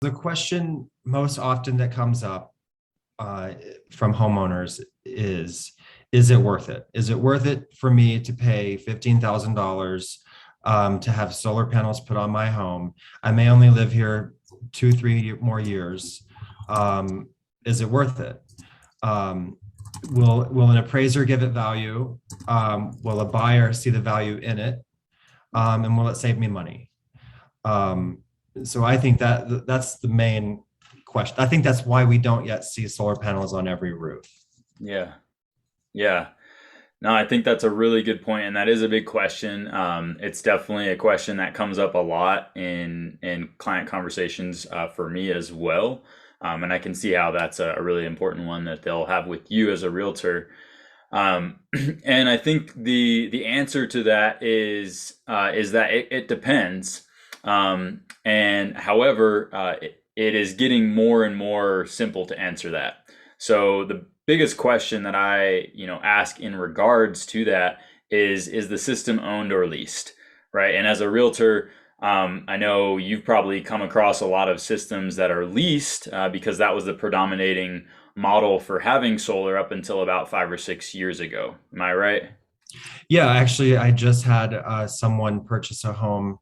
The question most often that comes up uh, from homeowners is it worth it? Is it worth it for me to pay $15,000 to have solar panels put on my home? I may only live here 2, 3 more years. Is it worth it? Um, will an appraiser give it value? Will a buyer see the value in it? And will it save me money? Um, so I think that's the main question. I think that's why we don't yet see solar panels on every roof. Yeah. Yeah. No, I think that's a really good point, and that is a big question. It's definitely a question that comes up a lot in client conversations for me as well, and I can see how that's a really important one that they'll have with you as a realtor. Um, and I think the answer to that is that it depends. And however, it is getting more and more simple to answer that. So the biggest question that I ask in regards to that is the system owned or leased, right? And as a realtor, I know you've probably come across a lot of systems that are leased because that was the predominating model for having solar up until about 5 or 6 years ago. Am I right? Yeah, actually, I just had someone purchase a home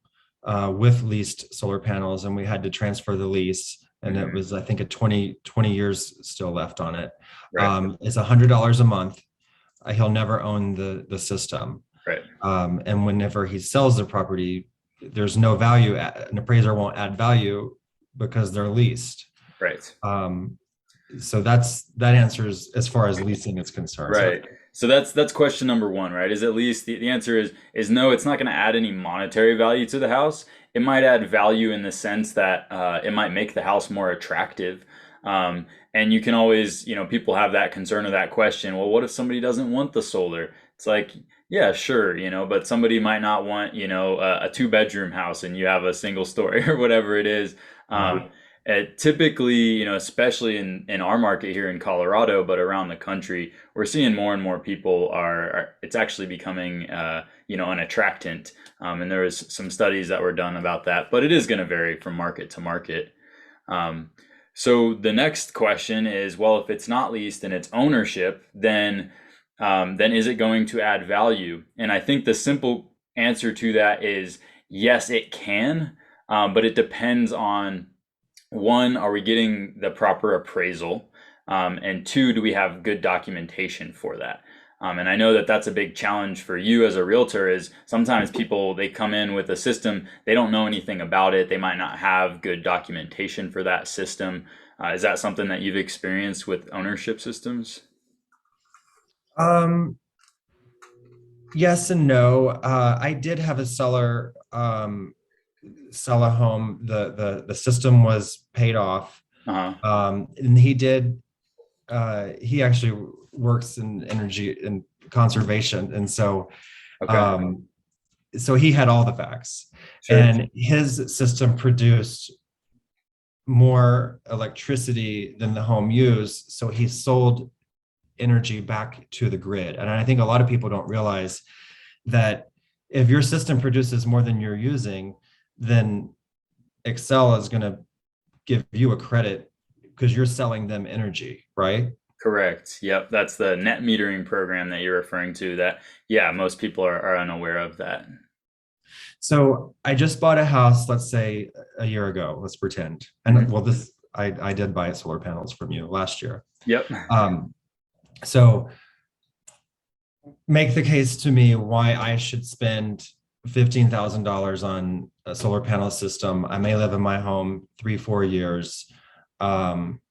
with leased solar panels, and we had to transfer the lease. And it Hmm. was, I think, a 20 years still left on it. Right, It's $100 a month. He'll never own the system. right, And whenever he sells the property, there's no value. An appraiser won't add value because they're leased. right. Um, so that answers as far as leasing is concerned. Right. So that's question number one, right? Is at least the answer is no, it's not going to add any monetary value to the house. It might add value in the sense that it might make the house more attractive. And you can always, people have that concern or that question. Well, what if somebody doesn't want the solar? It's like, yeah, sure, but somebody might not want, a two-bedroom house and you have a single story or whatever it is. Uh, Typically, especially in our market here in Colorado, but around the country, we're seeing more and more people it's actually becoming, an attractant. And there was some studies that were done about that, but it is going to vary from market to market. Um, so the next question is, well, if it's not leased and it's ownership, then is it going to add value? And I think the simple answer to that is yes, it can, but it depends on one, are we getting the proper appraisal? And two, do we have good documentation for that? And I know that that's a big challenge for you as a realtor is sometimes people, they come in with a system, they don't know anything about it. They might not have good documentation for that system. Is that something that you've experienced with ownership systems? um, yes and no. I did have a seller sell a home. The system was paid off, Uh-huh. and he actually works in energy and conservation, and Okay. um, so he had all the facts, Sure. and his system produced more electricity than the home used, so he sold energy back to the grid. And I think a lot of people don't realize that if your system produces more than you're using, then Excel is going to give you a credit because you're selling them energy, right? Correct. Yep. That's the net metering program that you're referring to that, yeah, most people are unaware of that. So I just bought a house, let's say a year ago, let's pretend. And Mhm. well, I did buy solar panels from you last year. Yep. Um, so make the case to me why I should spend $15,000 on a solar panel system. I may live in my home 3, 4 years. Um,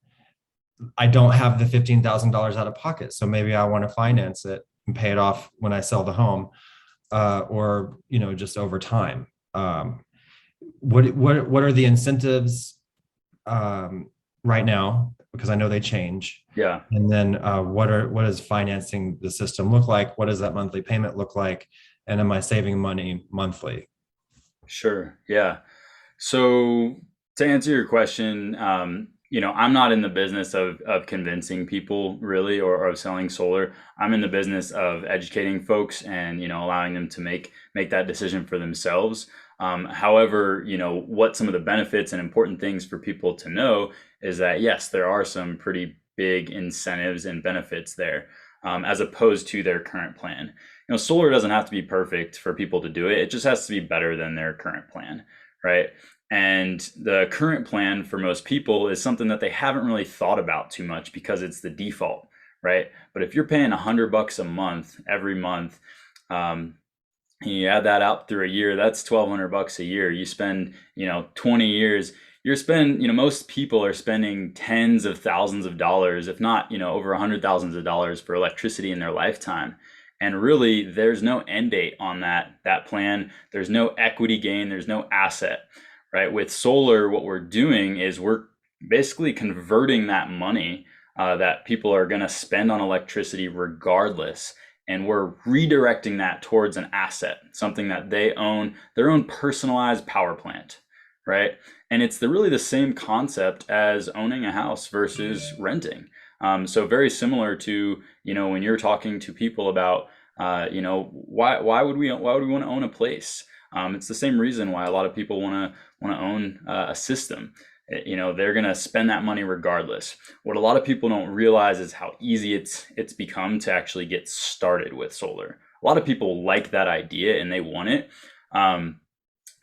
I don't have the $15,000 out of pocket, so maybe I want to finance it and pay it off when I sell the home, or just over time. Um, what are the incentives right now? Because I know they change. Yeah. And then what does financing the system look like? What does that monthly payment look like? And am I saving money monthly? Sure. Yeah. So to answer your question, I'm not in the business of convincing people really or of selling solar. I'm in the business of educating folks and allowing them to make that decision for themselves. However, what some of the benefits and important things for people to know is that yes, there are some pretty big incentives and benefits there, as opposed to their current plan. Solar doesn't have to be perfect for people to do it. It just has to be better than their current plan, right? And the current plan for most people is something that they haven't really thought about too much because it's the default, right? But if you're paying $100 a month every month, um, you add that out through a year, that's $1,200 a year. You spend, 20 years, you're spending, most people are spending tens of thousands of dollars, if not, over $100,000 for electricity in their lifetime. And really, there's no end date on that plan. There's no equity gain. There's no asset, right? With solar, what we're doing is we're basically converting that money that people are going to spend on electricity regardless, and we're redirecting that towards an asset, something that they own, their own personalized power plant, right? And it's really the same concept as owning a house versus renting. So very similar to, when you're talking to people about, why would we want to own a place? It's the same reason why a lot of people want to own a system. They're going to spend that money regardless. What a lot of people don't realize is how easy it's become to actually get started with solar. A lot of people like that idea and they want it,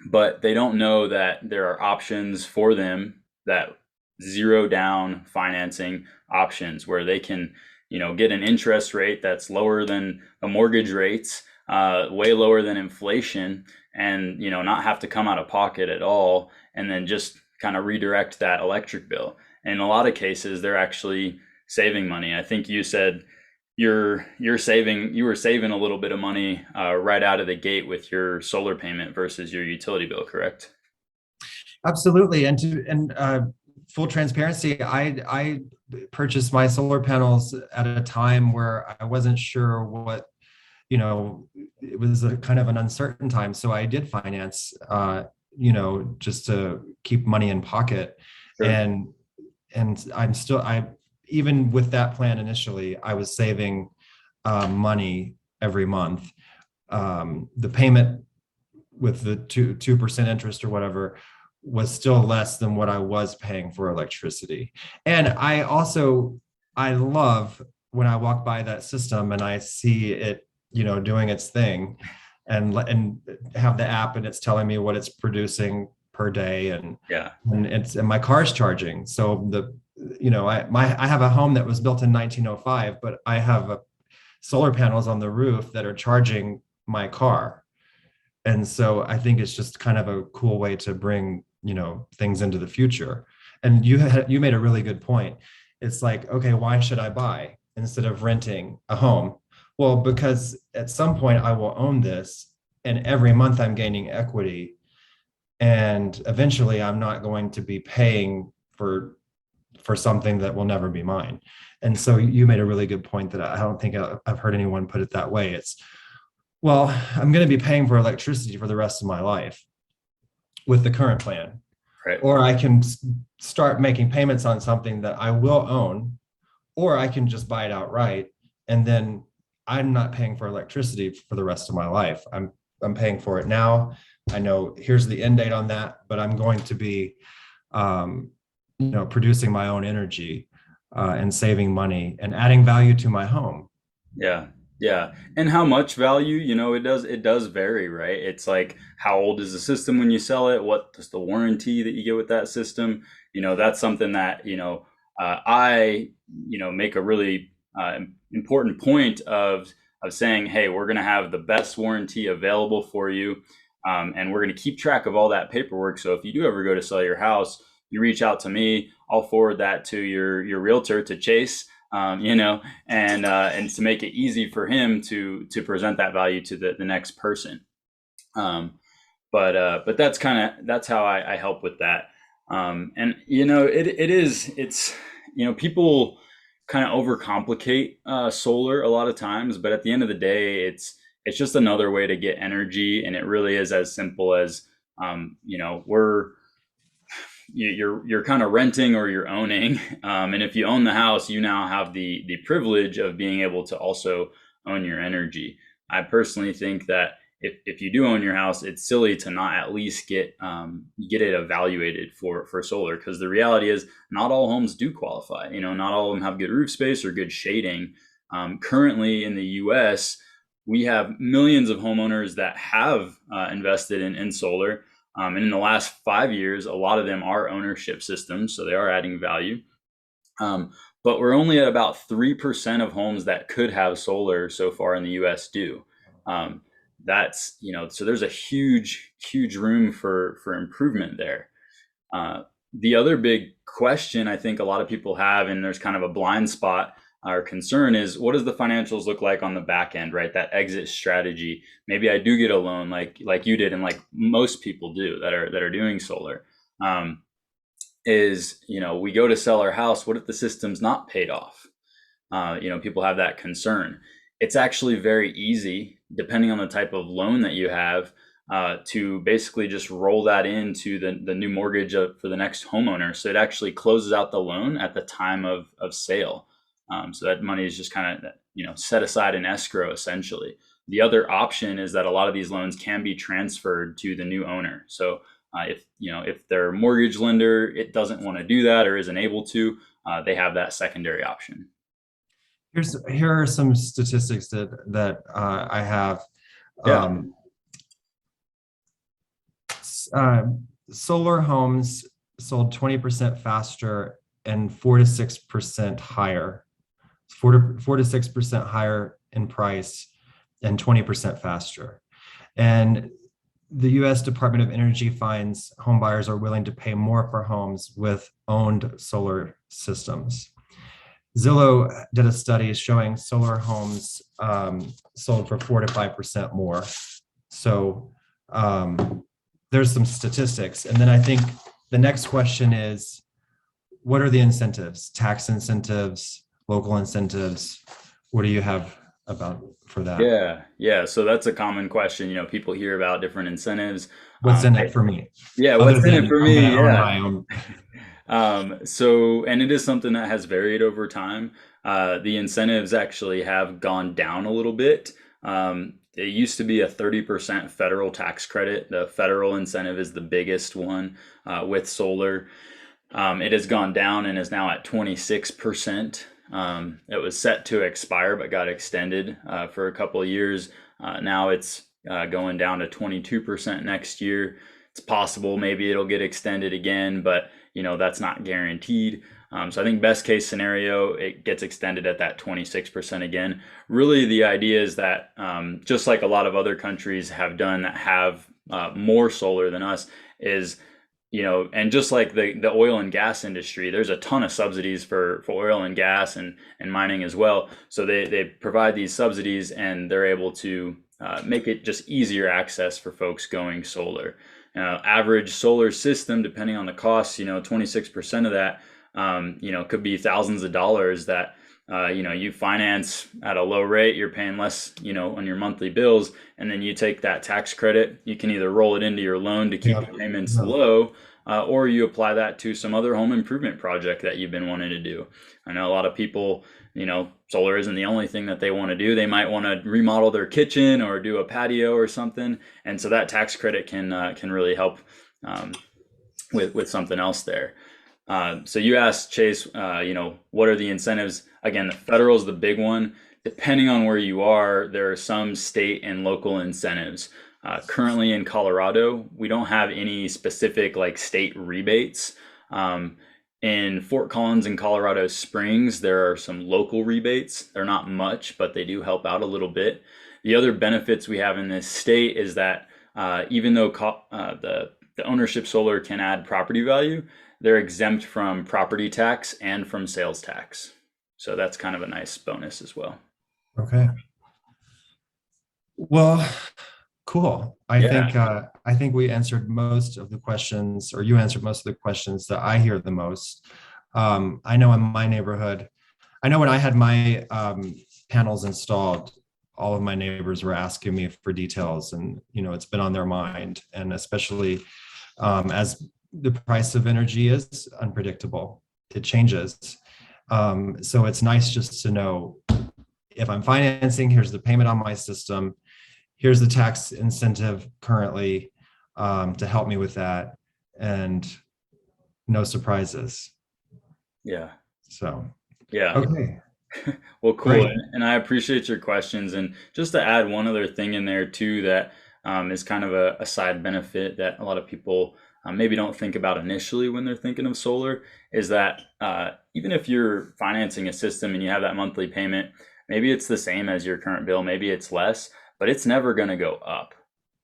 but they don't know that there are options for them, that zero down financing options where they can, get an interest rate that's lower than a mortgage rates, way lower than inflation, and not have to come out of pocket at all, and then just kind of redirect that electric bill. And in a lot of cases, they're actually saving money. I think you said you were saving a little bit of money right out of the gate with your solar payment versus your utility bill, correct? Absolutely. And full transparency, I purchased my solar panels at a time where I wasn't sure what, it was a kind of an uncertain time. So I did finance, just to keep money in pocket. Sure. And I even with that plan initially, I was saving money every month. The payment with the 2% interest or whatever was still less than what I was paying for electricity. And I love when I walk by that system and I see it, doing its thing, and have the app and it's telling me what it's producing per day, and Yeah. and my car's charging. So I have a home that was built in 1905, but I have solar panels on the roof that are charging my car. And so I think it's just kind of a cool way to bring, things into the future. And you made a really good point. It's like, okay, why should I buy instead of renting a home? Well, because at some point I will own this, and every month I'm gaining equity, and eventually I'm not going to be paying for something that will never be mine. And so you made a really good point that I don't think I've heard anyone put it that way. It's, well, I'm going to be paying for electricity for the rest of my life with the current plan, Right. or I can start making payments on something that I will own, or I can just buy it outright, and then I'm not paying for electricity for the rest of my life. I'm paying for it now. I know here's the end date on that, but I'm going to be, producing my own energy, and saving money and adding value to my home. Yeah. Yeah. And how much value, it does vary, right? It's like how old is the system when you sell it? What does the warranty that you get with that system? That's something that, I, make a really important point of saying, hey, we're going to have the best warranty available for you. And we're going to keep track of all that paperwork. So if you do ever go to sell your house, you reach out to me, I'll forward that to your realtor, to Chase, and to make it easy for him to present that value to the next person. But that's how I help with that. And it's people kind of overcomplicate solar a lot of times, but at the end of the day, it's just another way to get energy, and it really is as simple as we're you're kind of renting or you're owning, and if you own the house, you now have the privilege of being able to also own your energy. I personally think that if you do own your house, it's silly to not at least get it evaluated for solar, because the reality is not all homes do qualify. Not all of them have good roof space or good shading. Currently in the U.S., we have millions of homeowners that have invested in solar. And in the last 5 years, a lot of them are ownership systems, so they are adding value. But we're only at about 3% of homes that could have solar so far in the US do. So there's a huge room for improvement there. The other big question I think a lot of people have, and there's kind of a blind spot or concern, is what does the financials look like on the back end, right? That exit strategy. Maybe I do get a loan like you did, and like most people do that are doing solar. We go to sell our house. What if the system's not paid off? People have that concern. It's actually very easy, depending on the type of loan that you have, to basically just roll that into the new mortgage for the next homeowner. So it actually closes out the loan at the time of sale. So that money is just kind of, set aside in escrow, essentially. The other option is that a lot of these loans can be transferred to the new owner. So if their mortgage lender, it doesn't want to do that or isn't able to, they have that secondary option. Here are some statistics that I have. Yeah. Solar homes sold 20% faster and 4 to 6% higher, 4 to 6% higher in price and 20% faster. And the U.S. Department of Energy finds home buyers are willing to pay more for homes with owned solar systems. Zillow did a study showing solar homes sold for 4 to 5% more. So there's some statistics. And then I think the next question is, what are the incentives? Tax incentives, local incentives? What do you have about for that? Yeah. So that's a common question. People hear about different incentives. What's in it for me? Yeah, Other what's in it than for I'm me? going to own Yeah. my own. And it is something that has varied over time. The incentives actually have gone down a little bit. It used to be a 30% federal tax credit. The federal incentive is the biggest one with solar. It has gone down and is now at 26%. It was set to expire but got extended for a couple of years. Now it's going down to 22% next year. It's possible maybe it'll get extended again, but that's not guaranteed. So I think best case scenario, it gets extended at that 26% again. Really, the idea is that just like a lot of other countries have done that have more solar than us, is and just like the oil and gas industry, there's a ton of subsidies for oil and gas and mining as well. So they provide these subsidies and they're able to make it just easier access for folks going solar. Average solar system, depending on the cost, 26% of that, could be thousands of dollars that, you finance at a low rate, you're paying less, on your monthly bills. And then you take that tax credit, you can either roll it into your loan to keep your payments low, or you apply that to some other home improvement project that you've been wanting to do. I know a lot of people, solar isn't the only thing that they want to do. They might want to remodel their kitchen or do a patio or something. And so that tax credit can really help with something else there. So you asked, Chase, what are the incentives? Again, the federal is the big one. Depending on where you are, there are some state and local incentives. Currently in Colorado, we don't have any specific state rebates. In Fort Collins and Colorado Springs, there are some local rebates. They're not much, but they do help out a little bit. The other benefits we have in this state is that even though the ownership solar can add property value, they're exempt from property tax and from sales tax. So that's kind of a nice bonus as well. Okay. Well, cool. I think we answered most of the questions, or you answered most of the questions that I hear the most. I know in my neighborhood, I know when I had my panels installed, all of my neighbors were asking me for details, and it's been on their mind, and especially as the price of energy is unpredictable, it changes. So it's nice just to know if I'm financing, here's the payment on my system. here's the tax incentive currently to help me with that, and no surprises. Yeah. So, Yeah. okay, Well, cool. great. And I appreciate your questions. And just to add one other thing in there too, that is kind of a side benefit that a lot of people maybe don't think about initially when they're thinking of solar, is that even if you're financing a system and you have that monthly payment, maybe it's the same as your current bill, maybe it's less, but it's never going to go up.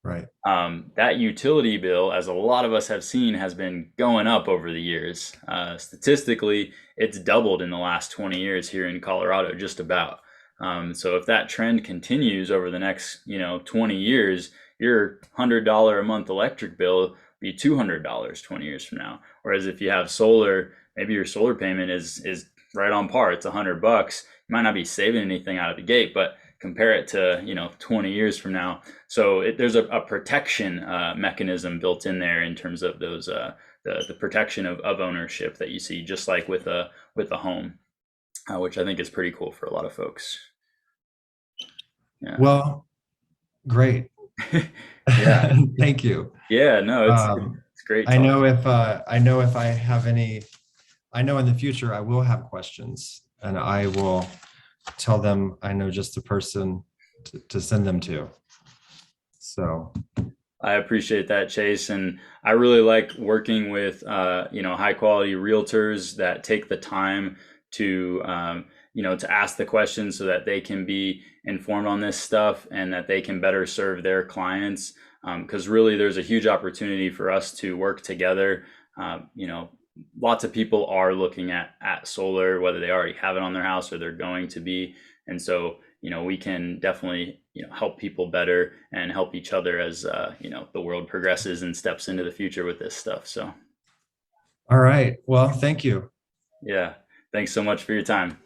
Right. That utility bill, as a lot of us have seen, has been going up over the years. Statistically, it's doubled in the last 20 years here in Colorado, just about. So if that trend continues over the next, 20 years, your $100 a month electric bill will be $200 20 years from now. Whereas if you have solar, maybe your solar payment is right on par. It's $100. You might not be saving anything out of the gate, but compare it to 20 years from now. So there's a protection mechanism built in there in terms of those the protection of ownership that you see, just like with a home, which I think is pretty cool for a lot of folks. Yeah. Well, great. Yeah. Thank you. Yeah. No, Um, it's great I talking. know if I have any, I know in the future I will have questions, and I will tell them I know just the person to send them to. So, I appreciate that, Chase, and I really like working with high quality realtors that take the time to to ask the questions so that they can be informed on this stuff and that they can better serve their clients. Because really, there's a huge opportunity for us to work together. Lots of people are looking at solar, whether they already have it on their house or they're going to be, and so we can definitely help people better and help each other as the world progresses and steps into the future with this stuff. So all right. Well, thank you. yeah, thanks so much for your time.